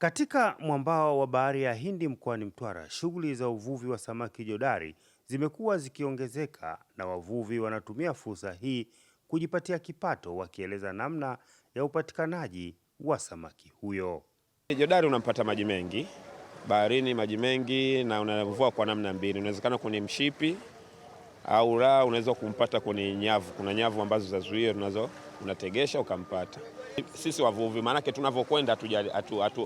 Katika mwambao wa bahari ya Hindi mkoani Mtwara, shughuli za uvuvi wa samaki jodari zimekuwa zikiongezeka na wavuvi wanatumia fursa hii kujipatia kipato, wakieleza namna ya upatikanaji wa samaki huyo. Jodari unampata maji mengi, baharini maji mengi, na unavua kwa namna mbili. Unawezekana kwenye mshipi au la, unaweza kumpata kwenye nyavu. Kuna nyavu ambazo za zuio unategesha ukampata. Sisi wavuvi maanake tunavyokwenda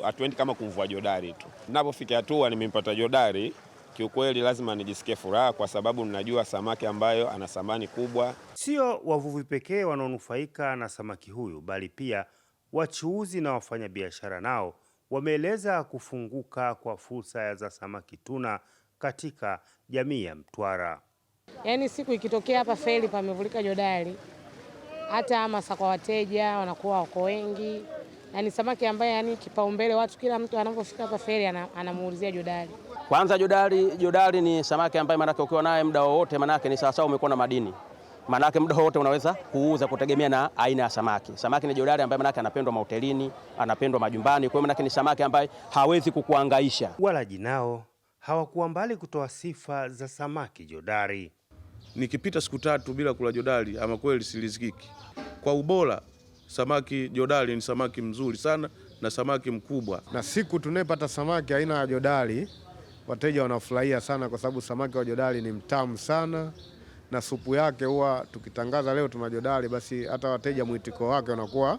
hatuendi kama kumvua jodari tu. Ninapofika hatua nimempata jodari, kiukweli lazima nijisikie furaha kwa sababu ninajua samaki ambayo ana thamani kubwa. Sio wavuvi pekee wanaonufaika na samaki huyu, bali pia wachuuzi na wafanyabiashara nao wameeleza kufunguka kwa fursa za samaki tuna katika jamii ya Mtwara. Yaani siku ikitokea hapa feri pamevulika jodari, hata hamasa kwa wateja wanakuwa wako wengi. Yaani samaki ambaye kipaumbele watu, kila mtu anapofika hapa feri anamuulizia jodari. Kwanza jodari ni samaki ambaye manake ukiwa naye muda wowote manake ni sawa umekuwa na madini. Manake muda wote unaweza kuuza kutegemea na aina ya samaki. Samaki ni jodari ambaye manake anapendwa mahotelini, anapendwa majumbani, kwa hiyo manake ni samaki ambaye hawezi kukuhangaisha. Walaji nao hawakuwa mbali kutoa sifa za samaki jodari. Nikipita siku 3 bila kula jodari ama kweli silizikiki. Kwa ubora, samaki jodari ni samaki mzuri sana na samaki mkubwa. Na siku tunayepata samaki aina ya jodari, wateja wanafurahia sana kwa sababu samaki wa jodari ni mtamu sana, na supu yake huwa tukitangaza leo tuna jodari, basi hata wateja mwitiko wake unakuwa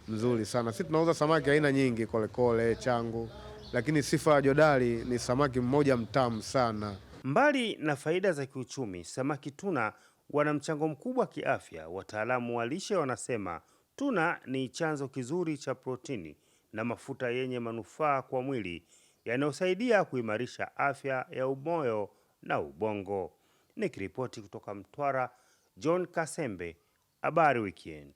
mzuri sana. Sisi tunauza samaki aina nyingi, kolekole, changu, lakini sifa ya jodari ni samaki mmoja mtamu sana. Mbali na faida za kiuchumi, samaki tuna wana mchango mkubwa kiafya. Wataalamu wa lishe wanasema tuna ni chanzo kizuri cha protini na mafuta yenye manufaa kwa mwili yanayosaidia kuimarisha afya ya moyo na ubongo. Nikiripoti kutoka Mtwara, John Kasembe, Habari Weekend.